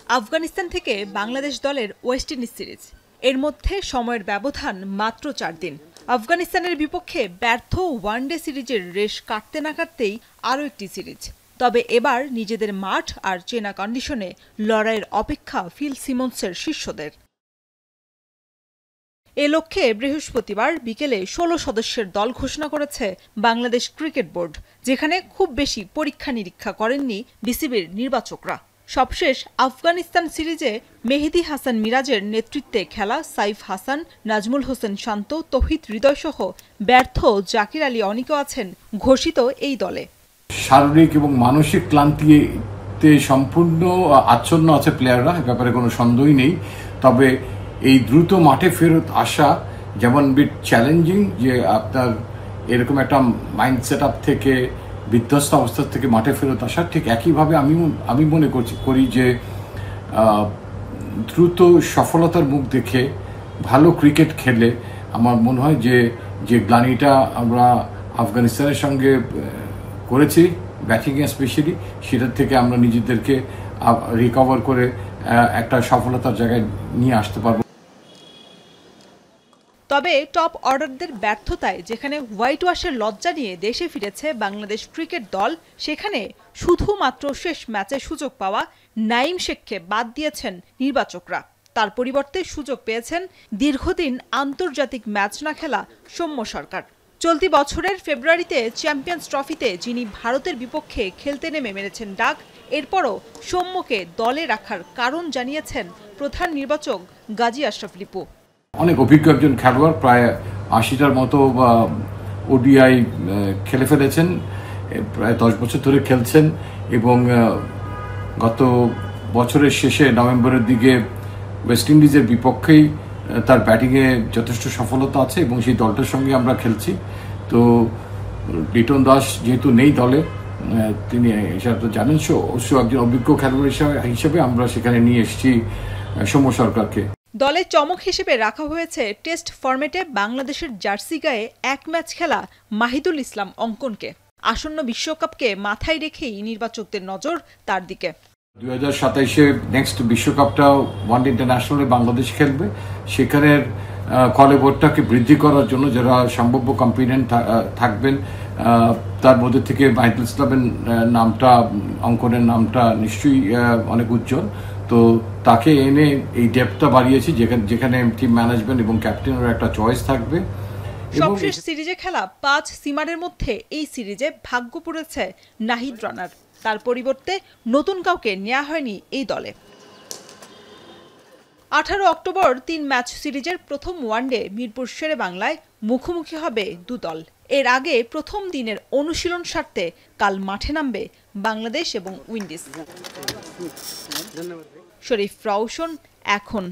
আফগানিস্তান থেকে বাংলাদেশ দলের West Indies series, এর মধ্যে সময়ের ব্যবধান মাত্র 4 দিন। আফগানিস্তানের বিপক্ষে ব্যর্থ ওয়ানডে সিরিজের রেশ কাটতে না কাটতেই আরও একটি সিরিজ। তবে এবার নিজেদের মাঠ আর চেনা কন্ডিশনে লড়াইয়ের অপেক্ষা ফিল সিমন্সের শিষ্যদের। এ লক্ষ্যে বৃহস্পতিবার বিকেলে 16 সদস্যের দল ঘোষণা করেছে বাংলাদেশ ক্রিকেট বোর্ড, যেখানে খুব বেশি পরীক্ষা নিরীক্ষা করেননি বিসিবির নির্বাচকরা। সবশেষ আফগানিস্তান সিরিজে মেহেদী হাসান মিরাজের নেতৃত্বে খেলা সাইফ হাসান, নাজমুল হোসেন শান্ত, তৌহিদ হৃদয়সহ ব্যর্থ জাকির আলী অনিকও আছেন ঘোষিত এই দলে। শারীরিক এবং মানসিক ক্লান্তিতে সম্পূর্ণ আচ্ছন্ন আছে প্লেয়াররা, এ ব্যাপারে কোনো সন্দেহই নেই। তবে এই দ্রুত মাঠে ফেরত আসা যেমন বিট চ্যালেঞ্জিং, যে আপনার এরকম একটা মাইন্ড সেট আপ থেকে বিধ্বস্ত অবস্থা থেকে মাঠে ফেরত আসা, ঠিক একইভাবে আমি মনে করি যে দ্রুত সফলতার মুখ দেখে ভালো ক্রিকেট খেলে আমার মনে হয় যে গ্লানিটা আমরা আফগানিস্তানের সঙ্গে করেছি ব্যাটিংয়ে স্পেশালি, সেটার থেকে আমরা নিজেদেরকে রিকভার করে একটা সফলতার জায়গায় নিয়ে আসতে পারবো। তবে টপ অর্ডারদের ব্যর্থতায় যেখানে হোয়াইট ওয়াশের লজ্জা নিয়ে দেশে ফিরেছে বাংলাদেশ ক্রিকেট দল, সেখানে শুধুমাত্র শেষ ম্যাচে সুযোগ পাওয়া নাঈম শেখকে বাদ দিয়েছেন নির্বাচকরা। তার পরিবর্তে সুযোগ পেয়েছেন দীর্ঘদিন আন্তর্জাতিক ম্যাচ না খেলা সৌম্য সরকার। চলতি বছরের ফেব্রুয়ারিতে চ্যাম্পিয়ন্স ট্রফিতে যিনি ভারতের বিপক্ষে খেলতে নেমে মেরেছেন ডাক, এরপরও সৌম্যকে দলে রাখার কারণ জানিয়েছেন প্রধান নির্বাচক গাজী আশরাফ লিপু। অনেক অভিজ্ঞ একজন খেলোয়াড়, প্রায় 80টার মতো ওডিআই খেলে ফেলেছেন, প্রায় 10 বছর ধরে খেলছেন এবং গত বছরের শেষে নভেম্বরের দিকে ওয়েস্ট ইন্ডিজের বিপক্ষেই তার ব্যাটিংয়ে যথেষ্ট সফলতা আছে এবং সেই দলটার সঙ্গে আমরা খেলছি। তো লিটন দাস যেহেতু নেই দলে, তিনি সেটা তো জানেন, অবশ্য একজন অভিজ্ঞ খেলোয়াড় হিসেবে আমরা সেখানে নিয়ে এসেছি সৌম্য সরকারকে। দলে চমক হিসেবে রাখা হয়েছে টেস্ট ফরম্যাটে বাংলাদেশের জার্সি গায়ে 1 ম্যাচ খেলা মাহিদুল ইসলাম অঙ্কনকে। আসন্ন বিশ্বকাপকে মাথায় রেখেই নির্বাচকদের নজর তার দিকে। 2027-এ নেক্সট বিশ্বকাপটা ওয়ানডে ইন্টারন্যাশনালে বাংলাদেশ খেলবে, সেখানের কলেবরটাকে বৃদ্ধি করার জন্য যারা সম্ভাব্য কম্পিটেন্ট থাকবেন তার মধ্যে থেকে মাহিদুল ইসলামের নামটা, অঙ্কনের নামটা নিশ্চয়ই অনেক উজ্জ্বল। তো তাকে এনে এই ডেপথটা বাড়িয়েছি, যেখানে টিম ম্যানেজমেন্ট এবং ক্যাপ্টেনের একটা চয়েস থাকবে। সবশেষ সিরিজে খেলা 5 সিমারের মধ্যে এই সিরিজে ভাগ্য পড়েছে নাহিদ রানার। তার পরিবর্তে নতুন কাউকে নেওয়া হয়নি এই দলে। 18 অক্টোবর 3 ম্যাচ সিরিজের প্রথম ওয়ানডে মিরপুর শেরেবাংলায় মুখোমুখি হবে দু দল। এর আগে প্রথম দিনের অনুশীলন সারতে কাল মাঠে নামবে বাংলাদেশ এবং উইন্ডিজ। শরীফ রাউশন, এখন।